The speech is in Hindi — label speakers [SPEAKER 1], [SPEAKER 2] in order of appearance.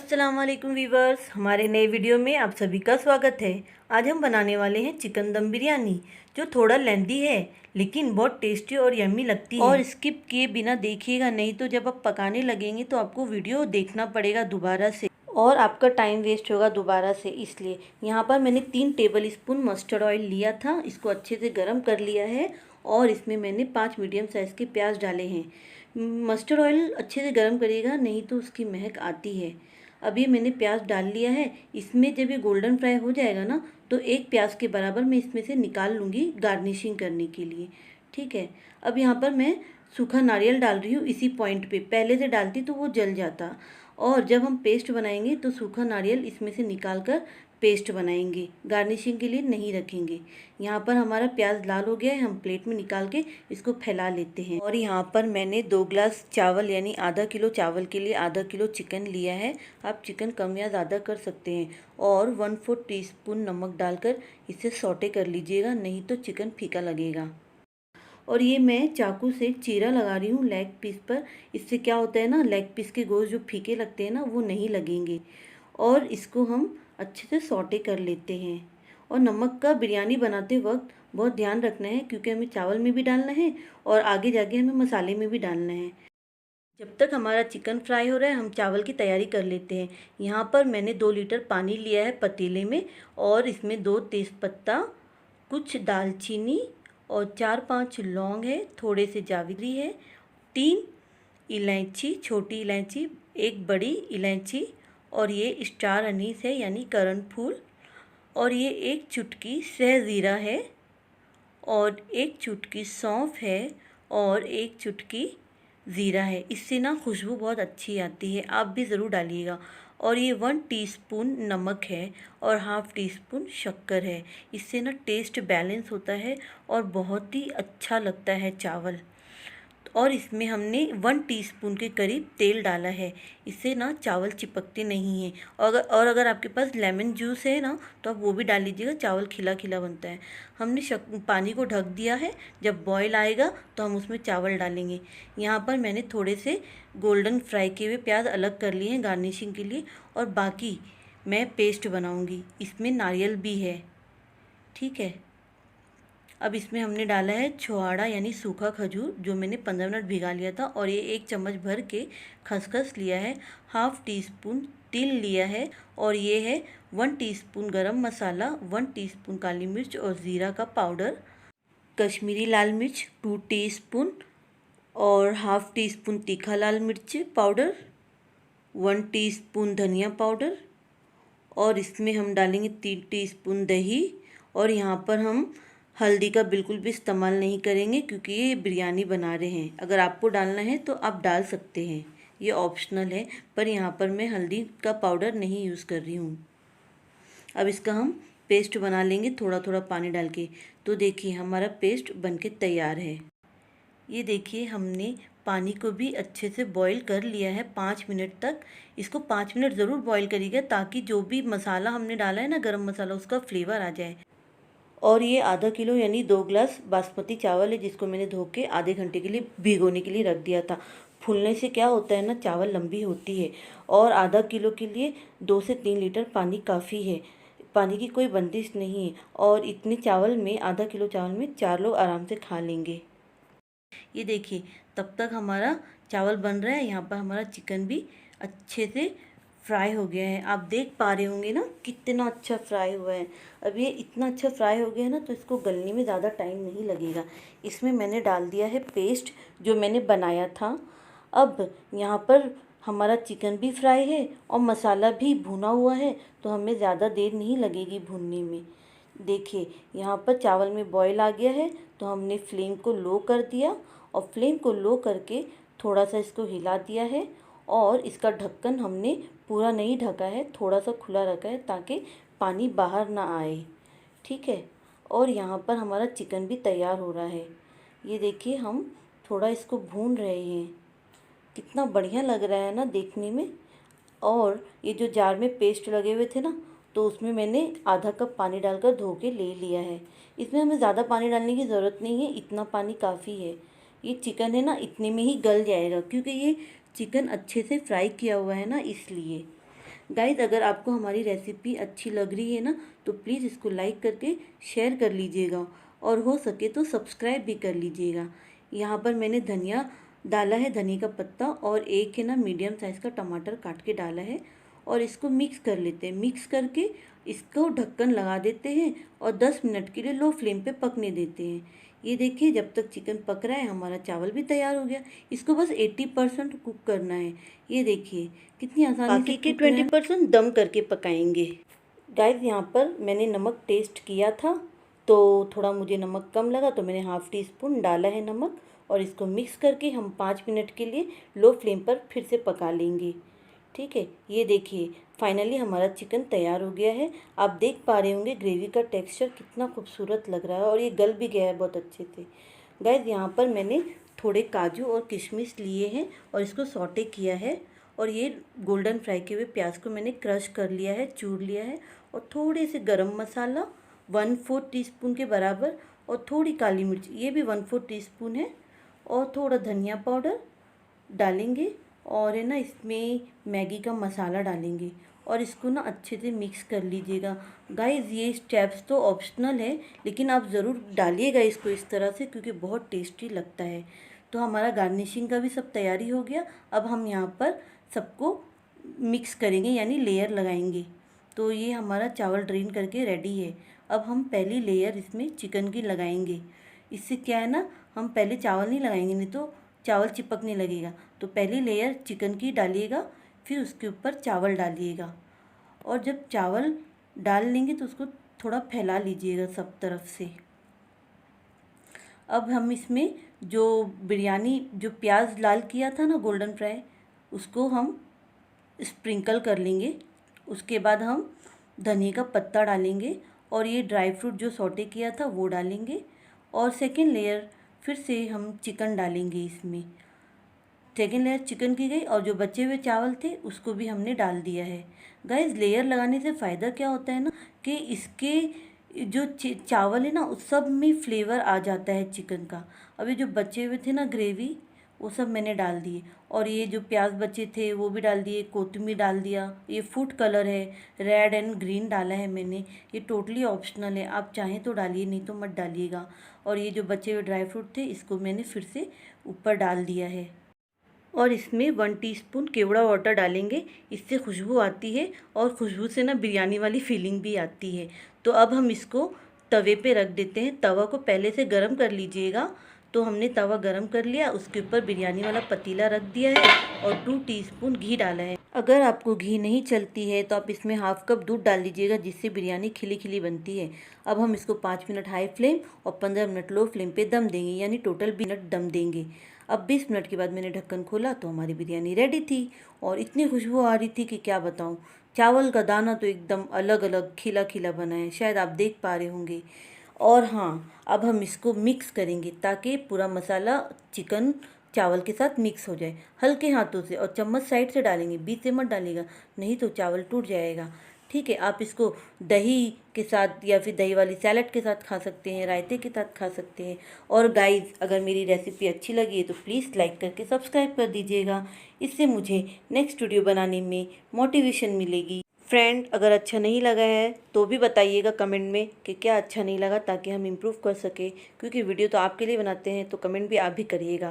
[SPEAKER 1] अस्सलाम वालेकुम वीवर्स, हमारे नए वीडियो में आप सभी का स्वागत है। आज हम बनाने वाले हैं चिकन दम बिरयानी, जो थोड़ा लेंदी है लेकिन बहुत टेस्टी और यम्मी लगती है। और स्किप किए बिना देखिएगा, नहीं तो जब आप पकाने लगेंगे तो आपको वीडियो देखना पड़ेगा दोबारा से और आपका टाइम वेस्ट होगा दोबारा से। इसलिए यहाँ पर मैंने 3 टेबल स्पून मस्टर्ड ऑयल लिया था, इसको अच्छे से गर्म कर लिया है और इसमें मैंने 5 मीडियम साइज़ के प्याज डाले हैं। मस्टर्ड ऑयल अच्छे से गर्म करिएगा, नहीं तो उसकी महक आती है। अभी मैंने प्याज डाल लिया है। इसमें जब ये गोल्डन फ्राई हो जाएगा ना, तो एक प्याज के बराबर मैं इसमें से निकाल लूँगी गार्निशिंग करने के लिए। ठीक है, अब यहाँ पर मैं सूखा नारियल डाल रही हूँ इसी पॉइंट पे। पहले से डालती तो वो जल जाता, और जब हम पेस्ट बनाएंगे तो सूखा नारियल इसमें से निकाल कर पेस्ट बनाएंगे, गार्निशिंग के लिए नहीं रखेंगे। यहाँ पर हमारा प्याज लाल हो गया है, हम प्लेट में निकाल के इसको फैला लेते हैं। और यहाँ पर मैंने 2 ग्लास चावल यानी आधा किलो चावल के लिए आधा किलो चिकन लिया है। आप चिकन कम या ज़्यादा कर सकते हैं। और 1/4 टीस्पून नमक डालकर इसे सौटे कर लीजिएगा, नहीं तो चिकन फीका लगेगा। और ये मैं चाकू से चीरा लगा रही हूँ लेग पीस पर। इससे क्या होता है ना, लेग पीस के गोश्त जो फीके लगते हैं ना, वो नहीं लगेंगे। और इसको हम अच्छे से सौटे कर लेते हैं। और नमक का बिरयानी बनाते वक्त बहुत ध्यान रखना है, क्योंकि हमें चावल में भी डालना है और आगे जाके हमें मसाले में भी डालना है। जब तक हमारा चिकन फ्राई हो रहा है, हम चावल की तैयारी कर लेते हैं। यहाँ पर मैंने 2 लीटर पानी लिया है पतीले में, और इसमें 2 तेज़पत्ता, कुछ दालचीनी और 4-5 लौंग है, थोड़े से जावित्री है, 3 इलायची, छोटी इलायची, 1 बड़ी इलायची, और ये स्टार अनीस है यानी करण फूल, और ये 1 चुटकी सहजीरा है, और 1 चुटकी सौंफ है, और 1 चुटकी ज़ीरा है। इससे ना खुशबू बहुत अच्छी आती है, आप भी ज़रूर डालिएगा। और ये 1 टीस्पून नमक है और हाफ़ टीस्पून शक्कर है। इससे ना टेस्ट बैलेंस होता है और बहुत ही अच्छा लगता है चावल। और इसमें हमने 1 टीस्पून के करीब तेल डाला है, इससे ना चावल चिपकते नहीं हैं। और अगर आपके पास लेमन जूस है ना, तो आप वो भी डाल लीजिएगा, चावल खिला खिला बनता है। हमने पानी को ढक दिया है, जब बॉयल आएगा तो हम उसमें चावल डालेंगे। यहाँ पर मैंने थोड़े से गोल्डन फ्राई किए हुए प्याज अलग कर लिए हैं गार्निशिंग के लिए, और बाकी मैं पेस्ट बनाऊँगी। इसमें नारियल भी है। ठीक है, अब इसमें हमने डाला है छुहाड़ा यानी सूखा खजूर, जो मैंने 15 मिनट भिगा लिया था। और ये 1 चम्मच भर के खसखस लिया है, हाफ़ टीस्पून तिल लिया है, और ये है 1 टीस्पून गरम मसाला, 1 टीस्पून काली मिर्च और ज़ीरा का पाउडर, कश्मीरी लाल मिर्च 2 टीस्पून, और हाफ़ टीस्पून तीखा लाल मिर्च पाउडर, 1 टीस्पून धनिया पाउडर, और इसमें हम डालेंगे 3 टीस्पून दही। और यहाँ पर हम हल्दी का बिल्कुल भी इस्तेमाल नहीं करेंगे, क्योंकि ये बिरयानी बना रहे हैं। अगर आपको डालना है तो आप डाल सकते हैं, ये ऑप्शनल है, पर यहाँ पर मैं हल्दी का पाउडर नहीं यूज़ कर रही हूँ। अब इसका हम पेस्ट बना लेंगे थोड़ा थोड़ा पानी डाल के। तो देखिए हमारा पेस्ट बनके तैयार है। ये देखिए हमने पानी को भी अच्छे से बॉईल कर लिया है 5 मिनट तक। इसको 5 मिनट ज़रूर बॉईल करिएगा, ताकि जो भी मसाला हमने डाला है ना, गरम मसाला, उसका फ्लेवर आ जाए। और ये आधा किलो यानी 2 ग्लास बासमती चावल है, जिसको मैंने धो के आधे घंटे के लिए भिगोने के लिए रख दिया था। फूलने से क्या होता है ना, चावल लंबी होती है। और आधा किलो के लिए 2 से 3 लीटर पानी काफ़ी है, पानी की कोई बंदिश नहीं है। और इतने चावल में, आधा किलो चावल में 4 लोग आराम से खा लेंगे। ये देखिए तब तक हमारा चावल बन रहा है। यहाँ पर हमारा चिकन भी अच्छे से फ्राई हो गया है, आप देख पा रहे होंगे ना कितना अच्छा फ्राई हुआ है। अब ये इतना अच्छा फ्राई हो गया है ना, तो इसको गलने में ज़्यादा टाइम नहीं लगेगा। इसमें मैंने डाल दिया है पेस्ट जो मैंने बनाया था। अब यहाँ पर हमारा चिकन भी फ्राई है और मसाला भी भुना हुआ है, तो हमें ज़्यादा देर नहीं लगेगी भुनने में। देखिए यहाँ पर चावल में बॉईल आ गया है, तो हमने फ्लेम को लो कर दिया, और फ्लेम को लो करके थोड़ा सा इसको हिला दिया है। और इसका ढक्कन हमने पूरा नहीं ढका है, थोड़ा सा खुला रखा है, ताकि पानी बाहर ना आए। ठीक है, और यहाँ पर हमारा चिकन भी तैयार हो रहा है। ये देखिए हम थोड़ा इसको भून रहे हैं, कितना बढ़िया लग रहा है ना देखने में। और ये जो जार में पेस्ट लगे हुए थे ना, तो उसमें मैंने आधा कप पानी डालकर धो के ले लिया है। इसमें हमें ज़्यादा पानी डालने की ज़रूरत नहीं है, इतना पानी काफ़ी है। ये चिकन है ना, इतने में ही गल जाएगा, क्योंकि ये चिकन अच्छे से फ्राई किया हुआ है ना, इसलिए। गाइस अगर आपको हमारी रेसिपी अच्छी लग रही है ना तो प्लीज़ इसको लाइक करके शेयर कर लीजिएगा और हो सके तो सब्सक्राइब भी कर लीजिएगा। यहाँ पर मैंने धनिया डाला है, धनिया का पत्ता, और एक है ना मीडियम साइज़ का टमाटर काट के डाला है और इसको मिक्स कर लेते हैं। मिक्स करके इसको ढक्कन लगा देते हैं और 10 मिनट के लिए लो फ्लेम पे पकने देते हैं। ये देखिए जब तक चिकन पक रहा है हमारा चावल भी तैयार हो गया। इसको बस 80% कुक करना है। ये देखिए कितनी आसानी से। बाकी के 20% दम करके पकाएंगे। गाइस यहाँ पर मैंने नमक टेस्ट किया था तो थोड़ा मुझे नमक कम लगा तो मैंने हाफ़ टी स्पून डाला है नमक, और इसको मिक्स करके हम 5 मिनट के लिए लो फ्लेम पर फिर से पका लेंगे। ठीक है, ये देखिए फाइनली हमारा चिकन तैयार हो गया है। आप देख पा रहे होंगे ग्रेवी का टेक्सचर कितना खूबसूरत लग रहा है और ये गल भी गया है बहुत अच्छे से। गाइस यहाँ पर मैंने थोड़े काजू और किशमिश लिए हैं और इसको सौटे किया है, और ये गोल्डन फ्राई किए हुए प्याज को मैंने क्रश कर लिया है, चूर लिया है, और थोड़े से गरम मसाला 1/4 टीस्पून के बराबर, और थोड़ी काली मिर्च ये भी 1/4 टीस्पून है, और थोड़ा धनिया पाउडर डालेंगे, और है ना इसमें मैगी का मसाला डालेंगे और इसको ना अच्छे से मिक्स कर लीजिएगा। गाइस ये स्टेप्स तो ऑप्शनल है लेकिन आप ज़रूर डालिएगा इसको इस तरह से क्योंकि बहुत टेस्टी लगता है। तो हमारा गार्निशिंग का भी सब तैयारी हो गया। अब हम यहाँ पर सबको मिक्स करेंगे यानी लेयर लगाएंगे। तो ये हमारा चावल ड्रेन करके रेडी है। अब हम पहली लेयर इसमें चिकन की लगाएंगे। इससे क्या है ना, हम पहले चावल नहीं लगाएंगे नहीं तो चावल चिपकने लगेगा। तो पहली लेयर चिकन की डालिएगा, फिर उसके ऊपर चावल डालिएगा, और जब चावल डाल लेंगे तो उसको थोड़ा फैला लीजिएगा सब तरफ से। अब हम इसमें जो बिरयानी जो प्याज लाल किया था ना गोल्डन फ्राई, उसको हम स्प्रिंकल कर लेंगे। उसके बाद हम धनिया का पत्ता डालेंगे और ये ड्राई फ्रूट जो सौटे किया था वो डालेंगे, और सेकेंड लेयर फिर से हम चिकन डालेंगे इसमें। सेकेंड लेयर चिकन की गई और जो बचे हुए चावल थे उसको भी हमने डाल दिया है। गाइस लेयर लगाने से फ़ायदा क्या होता है ना कि इसके जो चावल है ना उस सब में फ्लेवर आ जाता है चिकन का। अभी जो बचे हुए थे ना ग्रेवी वो सब मैंने डाल दिए, और ये जो प्याज बचे थे वो भी डाल दिए, कोथिमीर डाल दिया। ये फूड कलर है, रेड एंड ग्रीन डाला है मैंने। ये टोटली ऑप्शनल है, आप चाहें तो डालिए नहीं तो मत डालिएगा। और ये जो बचे हुए ड्राई फ्रूट थे इसको मैंने फिर से ऊपर डाल दिया है, और इसमें 1 टीस्पून केवड़ा वाटर डालेंगे। इससे खुशबू आती है और खुशबू से ना बिरयानी वाली फीलिंग भी आती है। तो अब हम इसको तवे पे रख देते हैं। तवा को पहले से गरम कर लीजिएगा। तो हमने तवा गरम कर लिया, उसके ऊपर बिरयानी वाला पतीला रख दिया है और 2 टीस्पून घी डाला है। अगर आपको घी नहीं चलती है तो आप इसमें हाफ कप दूध डाल लीजिएगा, जिससे बिरयानी खिली खिली बनती है। अब हम इसको 5 मिनट हाई फ्लेम और 15 मिनट लो फ्लेम पे दम देंगे, यानी टोटल 20 मिनट दम देंगे। अब 20 मिनट के बाद मैंने ढक्कन खोला तो हमारी बिरयानी रेडी थी, और इतनी खुशबू आ रही थी कि क्या बताऊं। चावल का दाना तो एकदम अलग अलग खिला खिला बना है, शायद आप देख पा रहे होंगे। और हाँ, अब हम इसको मिक्स करेंगे ताकि पूरा मसाला चिकन चावल के साथ मिक्स हो जाए, हल्के हाथों से, और चम्मच साइड से डालेंगे, बीच से मत डालिएगा नहीं तो चावल टूट जाएगा। ठीक है, आप इसको दही के साथ या फिर दही वाली सैलड के साथ खा सकते हैं, रायते के साथ खा सकते हैं। और गाइस अगर मेरी रेसिपी अच्छी लगी है तो प्लीज़ लाइक करके सब्सक्राइब कर दीजिएगा, इससे मुझे नेक्स्ट वीडियो बनाने में मोटिवेशन मिलेगी। फ्रेंड अगर अच्छा नहीं लगा है तो भी बताइएगा कमेंट में कि क्या अच्छा नहीं लगा, ताकि हम इम्प्रूव कर सके, क्योंकि वीडियो तो आपके लिए बनाते हैं तो कमेंट भी आप भी करिएगा।